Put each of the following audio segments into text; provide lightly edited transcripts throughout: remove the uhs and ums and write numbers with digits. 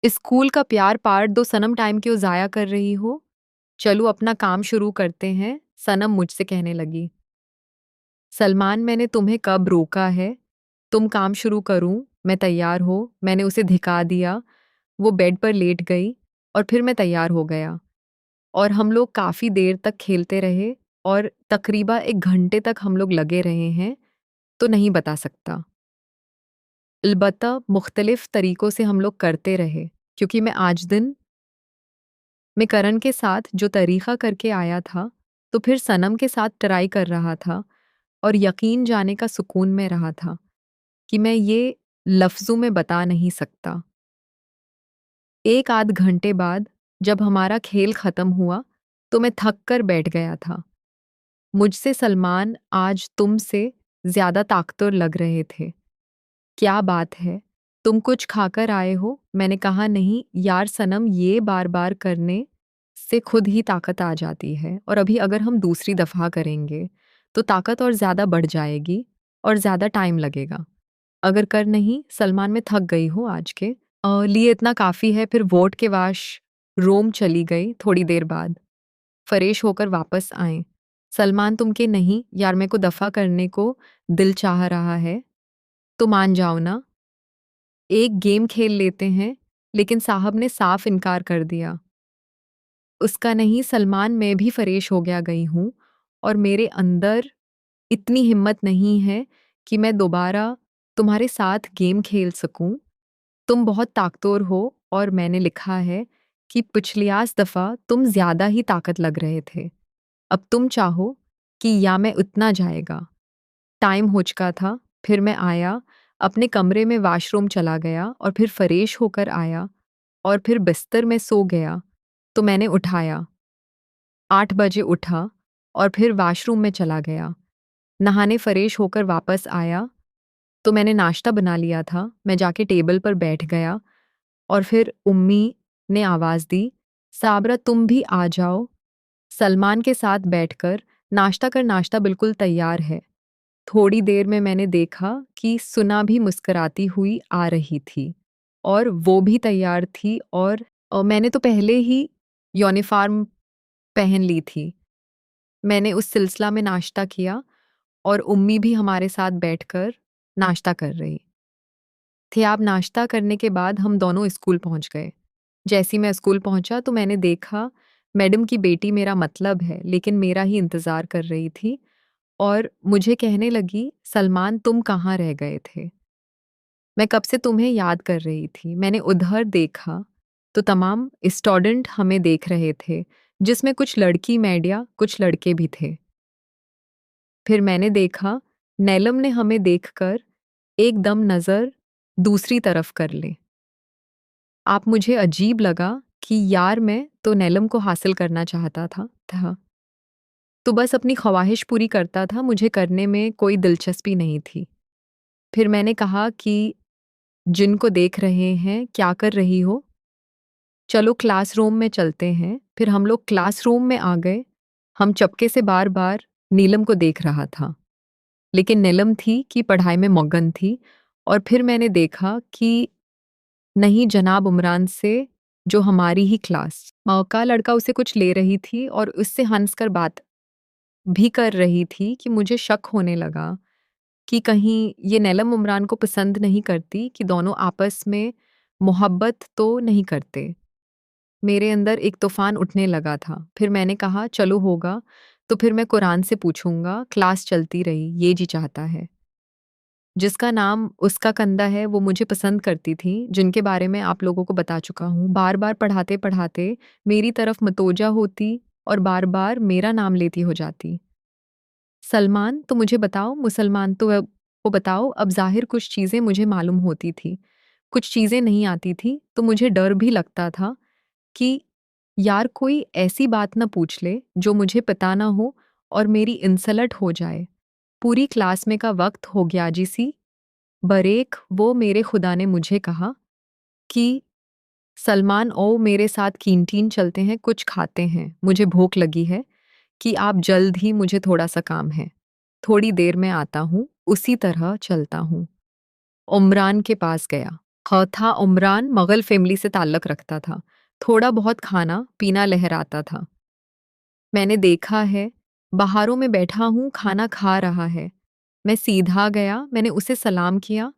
School का प्यार part 2 सनम time क्यों ज़ाया कर रही हो? चलो अपना काम शुरू करते हैं, सनम मुझसे कहने लगी। सलमान मैंने तुम्हें कब रोका है? तुम काम शुरू करूँ, मैं तैयार हो, मैंने उसे धिका दिया, वो बेड पर लेट गई और फिर मैं तैयार हो गया। और हम लोग काफ़ी देर तक खेलते रहे और तकरीबा 1 घंटे तक हम लोग लगे रहे हैं, तो नहीं बता सकता। अलबत्ता मुख्तलिफ तरीकों से हम लोग करते रहे, क्योंकि मैं करण के साथ जो तरीक़ा करके आया था, तो फिर सनम के साथ ट्राई कर रहा था और यकीन जाने का सुकून में रहा था कि मैं ये लफ्ज़ों में बता नहीं सकता। 1 आध घंटे बाद जब हमारा खेल ख़त्म हुआ, तो मैं थक कर बैठ गया था। मुझसे सलमान आज तुमसे ज़्यादा ताकतवर लग रहे थे। क्या बात है? तुम कुछ खाकर आए हो? मैंने कहा नहीं यार सनम ये बार-बार करने से खुद ही ताकत आ जाती है और अभी अगर हम दूसरी दफ़ा करेंगे, तो ताकत और ज़्यादा बढ़ जाएगी और ज़्यादा टाइम लगेगा। अगर कर नहीं, सलमान मैं थक गई हूँ आज के लिए इतना काफ़ी है फिर वोट के वाश रोम चली गई थोड़ी देर बाद। फ़रेश होकर वापस आए। सलमान तुम के नहीं यार मेरे को दफ़ा करने को दिल चाह रहा है, तो मान जाओ ना। एक गेम खेल लेते हैं, लेकिन साहब ने साफ इनकार कर दिया। उसका नहीं सलमान मैं भी फ़रेश हो गई हूँ और मेरे अंदर इतनी हिम्मत नहीं है कि मैं दोबारा तुम्हारे साथ गेम खेल सकूं। तुम बहुत ताकतवर हो और मैंने लिखा है कि पिछलियास दफ़ा तुम ज़्यादा ही ताकत लग रहे थे। अब तुम चाहो कि या मैं उतना जाएगा। टाइम हो चुका था, फिर मैं आया, अपने कमरे में वॉशरूम चला गया और फिर फ़रेश होकर आया और फिर बिस्तर में सो गया, तो मैंने उठाया। 8 बजे उठा और फिर वॉशरूम में चला गया। नहाने फ़रेश होकर वापस आया, तो मैंने नाश्ता बना लिया था, मैं जाके टेबल पर बैठ गया और फिर उम्मी ने आवाज़ दी, "साबरा तुम भी आ जाओ।" सलमान के साथ बैठकर नाश्ता बिल्कुल तैयार है। थोड़ी देर में मैंने देखा कि सुना भी मुस्कुराती हुई आ रही थी और वो भी तैयार थी और मैंने तो पहले ही यूनिफ़ॉर्म पहन ली थी। मैंने उस सिलसिला में नाश्ता किया और उम्मी भी हमारे साथ बैठकर नाश्ता कर रही थे। आप नाश्ता करने के बाद हम दोनों स्कूल पहुंच गए। जैसे ही मैं स्कूल पहुंचा तो मैंने देखा मैडम की बेटी मेरा मतलब है, लेकिन मेरा ही इंतज़ार कर रही थी और मुझे कहने लगी, "सलमान तुम कहाँ रह गए थे? मैं कब से तुम्हें याद कर रही थी।" मैंने उधर देखा, तो तमाम स्टूडेंट हमें देख रहे थे, जिसमें कुछ लड़की मैडिया, कुछ लड़के भी थे। फिर मैंने देखा, नेलम ने हमें देखकर एकदम नज़र दूसरी तरफ कर ली। आप मुझे अजीब लगा कि यार मैं तो नेलम को हासिल करना चाहता था। तो बस अपनी ख्वाहिश पूरी करता था, मुझे करने में कोई दिलचस्पी नहीं थी। फिर मैंने कहा कि जिनको देख रहे हैं, क्या कर रही हो? चलो क्लासरूम में चलते हैं। फिर हम लोग क्लासरूम में आ गए। हम चपके से बार-बार नीलम को देख रहा था। लेकिन नीलम थी कि पढ़ाई में मगन थी और फिर मैंने देखा कि नहीं जनाब उमरान से जो हमारी ही क्लास का लड़का उसे कुछ ले रही थी और उससे हँसकर बात भी कर रही थी कि मुझे शक होने लगा कि कहीं ये नीलम उमरान को पसंद नहीं करती कि दोनों आपस में मोहब्बत तो नहीं करते। मेरे अंदर एक तूफ़ान उठने लगा था। फिर मैंने कहा चलो होगा, तो फिर मैं कुरान से पूछूँगा, क्लास चलती रही, ये जी चाहता है। जिसका नाम उसका कंधा है, वो मुझे पसंद करती थी, जिनके बारे में आप लोगों को बता चुका हूँ। बार-बार पढ़ाते-पढ़ाते मेरी तरफ मतवज्जा होती और बार-बार मेरा नाम लेती हो जाती। सलमान तो मुझे बताओ, मुसलमान तो वो बताओ, अब ज़ाहिर कुछ चीज़ें मुझे मालूम होती थी, कुछ चीज़ें नहीं आती थी, तो मुझे डर भी लगता था कि यार कोई ऐसी बात ना पूछ ले जो मुझे पता ना हो और मेरी इंसल्ट हो जाए। पूरी क्लास में का वक्त हो गया जी सी बरेक वो मेरे खुदा ने मुझे कहा कि सलमान ओ मेरे साथ कैंटीन चलते हैं, कुछ खाते हैं, मुझे भूख लगी है कि आप जल्द ही मुझे थोड़ा-सा काम है। थोड़ी देर में आता हूँ, उसी तरह चलता हूँ। उमरान के पास गया। था उमरान मुगल फैमिली से ताल्लुक़ रखता था। थोड़ा बहुत खाना पीना लहराता था। मैंने देखा है, बाहरों में बैठा हूँ, खाना खा रहा है। मैं सीधा गया, मैंने उसे सलाम किया।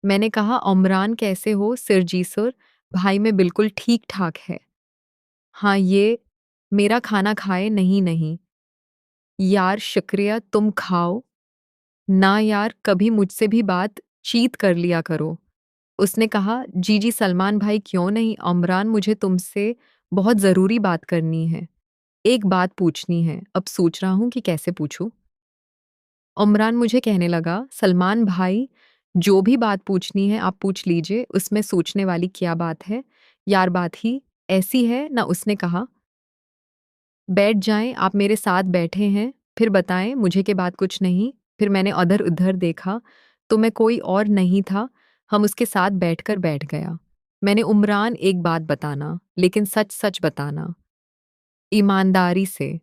मैंने कहा, उमरान कैसे हो? सिर जी सर, भाई मैं बिल्कुल ठीक-ठाक है। हाँ, ये मेरा खाना खाए? नहीं, नहीं। यार शुक्रिया, तुम खाओ। ना यार, कभी मुझसे भी बात चीत कर लिया करो। उसने कहा, जी, जी सलमान भाई क्यों नहीं, उमरान मुझे तुमसे बहुत ज़रूरी बात करनी है। एक बात पूछनी है, अब सोच रहा हूँ कि कैसे पूछूँ? उमरान मुझे कहने लगा, सलमान भाई, जो भी बात पूछनी है आप पूछ लीजिए, उसमें सोचने वाली क्या बात है? यार बात ही ऐसी है ना। उसने कहा, बैठ जाएँ, आप मेरे साथ बैठे हैं, फिर बताएँ मुझे के बाद कुछ नहीं। फिर मैंने उधर-उधर देखा, तो मैं कोई और नहीं था, हम उसके साथ बैठकर बैठ गया। मैंने उमरान एक बात बताना, लेकिन सच-सच बताना, ईमानदारी से।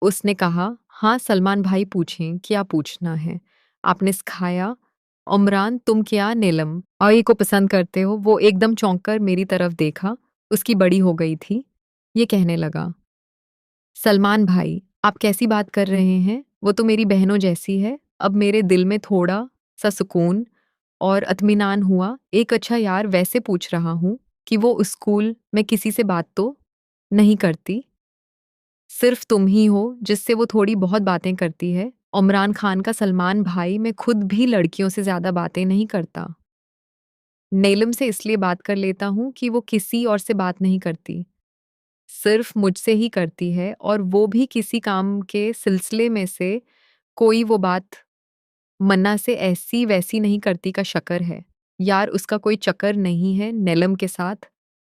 उसने कहा, हाँ सलमान भाई पूछें, क्या पूछना है? आपने सिखाया, उमरान तुम क्या नीलम आई को पसंद करते हो? वो एकदम चौंक कर मेरी तरफ देखा, उसकी बड़ी हो गई थी। ये कहने लगा, सलमान भाई, आप कैसी बात कर रहे हैं? वो तो मेरी बहनों जैसी है। अब मेरे दिल में थोड़ा-सा सुकून और इत्मीनान हुआ। एक अच्छा यार वैसे पूछ रहा हूँ कि वो स्कूल में किसी से बात तो नहीं करती? सिर्फ तुम ही हो जिससे वो थोड़ी बहुत बातें करती है। उमरान खान का सलमान भाई, मैं खुद भी लड़कियों से ज़्यादा बातें नहीं करता। नेलम से इसलिए बात कर लेता हूँ कि वो किसी और से बात नहीं करती। सिर्फ मुझसे ही करती है और वो भी किसी काम के सिलसिले में से कोई वो बात मन्ना से ऐसी-वैसी नहीं करती का शक्कर है। यार उसका कोई चक्कर नहीं है नेलम के साथ,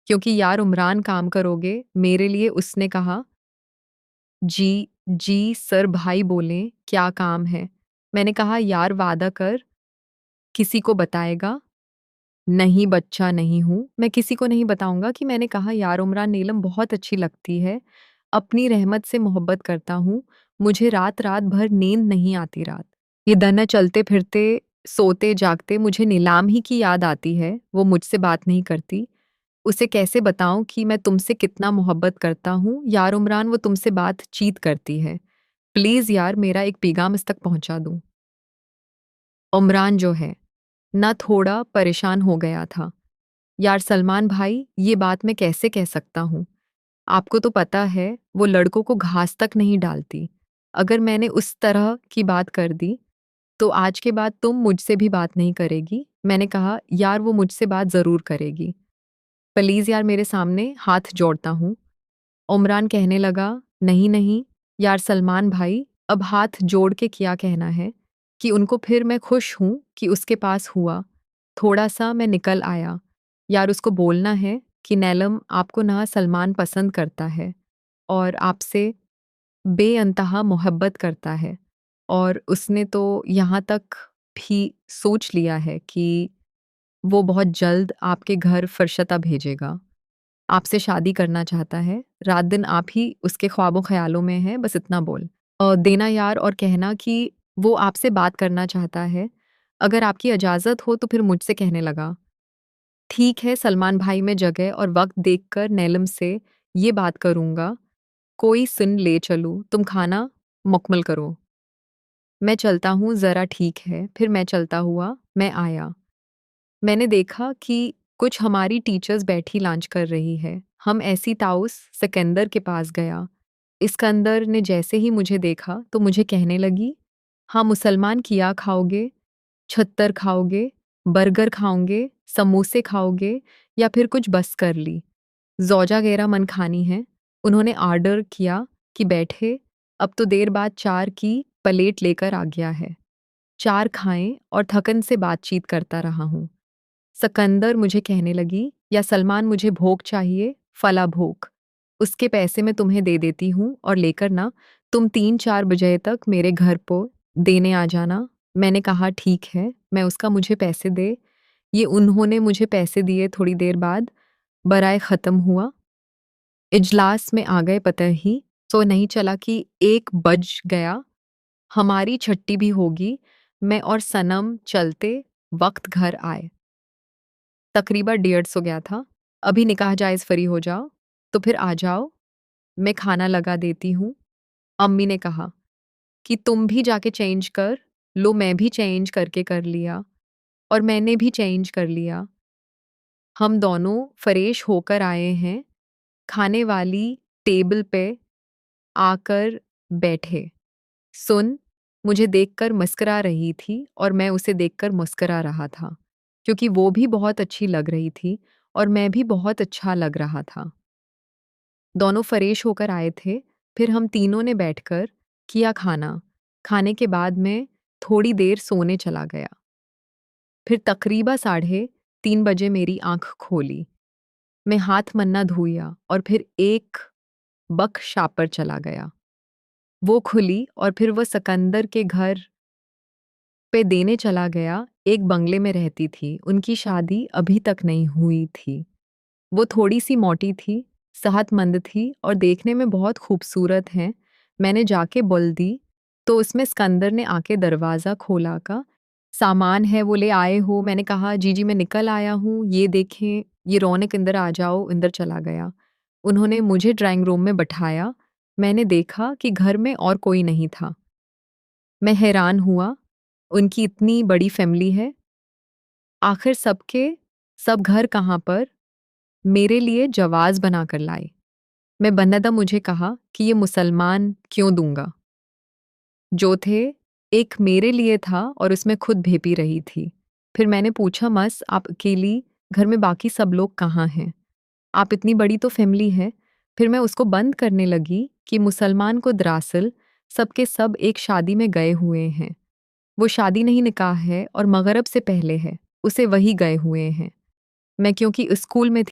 क्योंकि यार उमरान काम करोगे मेरे लिए? उसने कहा। जी, जी सर भाई बोलें, क्या काम है? मैंने कहा यार वादा कर, किसी को बताएगा? नहीं बच्चा नहीं हूँ, मैं किसी को नहीं बताऊँगा। कि मैंने कहा यार उमरान नीलम बहुत अच्छी लगती है, अपनी रहमत से मोहब्बत करता हूँ, मुझे रात-रात भर नींद नहीं आती रात। ये दना चलते-फिरते, सोते-जागते मुझे नीलाम ही की याद आती है, वो मुझसे बात नहीं करती। उसे कैसे बताऊँ कि मैं तुमसे कितना मोहब्बत करता हूँ? यार उमरान वो तुमसे बातचीत करती है। प्लीज़ यार मेरा एक पैगाम इस तक पहुँचा दूँ। उमरान जो है, ना थोड़ा परेशान हो गया था। यार सलमान भाई, ये बात मैं कैसे कह सकता हूँ? आपको तो पता है, वो लड़कों को घास तक नहीं डालती। अगर मैंने उस तरह की बात कर दी, तो आज के बाद तुम मुझसे भी बात नहीं करेगी। मैंने कहा, यार वो मुझसे बात ज़रूर करेगी। प्लीज़ यार मेरे सामने हाथ जोड़ता हूँ। उमरान कहने लगा, नहीं, नहीं, यार सलमान भाई, अब हाथ जोड़ के क्या कहना है कि उनको फिर मैं खुश हूँ कि उसके पास हुआ। थोड़ा-सा मैं निकल आया। यार उसको बोलना है कि नेलम आपको ना सलमान पसंद करता है और आपसे बेअंतहा मोहब्बत करता है और उसने तो यहाँ तक भी सोच लिया है कि वो बहुत जल्द आपके घर फ़रिश्ता भेजेगा। आपसे शादी करना चाहता है, रात-दिन आप ही उसके ख्वाबों-ख़यालों में हैं, बस इतना बोल। देना यार और कहना कि वो आपसे बात करना चाहता है। अगर आपकी इजाज़त हो तो फिर मुझसे कहने लगा। ठीक है सलमान भाई, मैं जगह और वक़्त देखकर नेलम से ये बात करूँगा। कोई सुन ले चलूँ, तुम खाना मुकम्मल करो। मैं चलता हूँ ज़रा, ठीक है। फिर मैं चलता हुआ, मैं आया। मैंने देखा कि कुछ हमारी टीचर्स बैठी लंच कर रही है। हम ऐसी ताउस सिकंदर के पास गया। इस्कंदर ने जैसे ही मुझे देखा तो मुझे कहने लगी, हाँ मुसलमान किया खाओगे? छत्तर खाओगे? बर्गर खाओगे? समोसे खाओगे? या फिर कुछ बस कर ली? ज़ौजा गैरा मन खानी है। उन्होंने ऑर्डर किया कि बैठे, अब तो देर बाद चार की प्लेट लेकर आ गया है। चार खाएं और थकन से बातचीत करता रहा हूँ। सिकंदर मुझे कहने लगी, या सलमान मुझे भोग चाहिए, फला भोग। उसके पैसे मैं तुम्हें दे देती हूँ और लेकर ना तुम 3-4 बजे तक मेरे घर को देने आ जाना। मैंने कहा ठीक है, मैं उसका मुझे पैसे दे। ये उन्होंने मुझे पैसे दिए थोड़ी देर बाद, बराए ख़त्म हुआ। इजलास में आ गए पता ही तो नहीं चला कि 1 बज गया। हमारी छुट्टी भी होगी। मैं और सनम चलते वक़्त घर आए। तकरीबन 150 गया था। अभी निकाह जायज़ फ़री हो जाओ, तो फिर आ जाओ, मैं खाना लगा देती हूँ। अम्मी ने कहा कि तुम भी जाके चेंज कर लो, मैं भी चेंज करके कर लिया और मैंने भी चेंज कर लिया। हम दोनों फ्रेश होकर आए हैं। खाने वाली टेबल पे आकर बैठे। सुन मुझे देखकर मुस्कुरा रही थी और मैं उसे देखकर मुस्कुरा रहा था, क्योंकि वो भी बहुत अच्छी लग रही थी और मैं भी बहुत अच्छा लग रहा था। दोनों फ्रेश होकर आए थे, फिर हम तीनों ने बैठकर किया खाना। खाने के बाद मैं थोड़ी देर सोने चला गया। फिर तकरीबन 3:30 बजे मेरी आँख खोली। मैं हाथ मन्ना धोया और फिर एक बक शॉप पर चला गया। वो खुली और फिर वो सिकंदर के घर पे देने चला गया। एक बंगले में रहती थी, उनकी शादी अभी तक नहीं हुई थी। वो थोड़ी-सी मोटी थी, सेहतमंद थी और देखने में बहुत खूबसूरत हैं। मैंने जाके बोल दी, तो उसमें सिकंदर ने आके दरवाज़ा खोला का, "सामान है वो ले आए हो?" मैंने कहा, "जी, जी, मैं निकल आया हूँ, ये देखें, ये रौनक अंदर आ जाओ।" अंदर चला गया। उन्होंने मुझे ड्राइंग रूम में बिठाया। मैंने देखा कि घर में और कोई नहीं था। मैं हैरान हुआ, उनकी इतनी बड़ी फैमिली है, आखिर सब घर कहाँ पर? मेरे लिए जवाज़ बनाकर लाए। मैं बन्नदा मुझे कहा कि ये मुसलमान क्यों दूँगा? जो थे, एक मेरे लिए था और उसमें खुद भेपी रही थी। फिर मैंने पूछा मस आप अकेली, घर में बाकी सब लोग कहाँ हैं? आप इतनी बड़ी तो फैमिली है। फिर मैं उसको बंद करने लगी कि मुसलमान को दरअसल सबके सब एक शादी में गए हुए हैं। वो शादी नहीं निकाह है और मगरिब से पहले है, उसे वही गए हुए हैं। मैं क्योंकि स्कूल में थी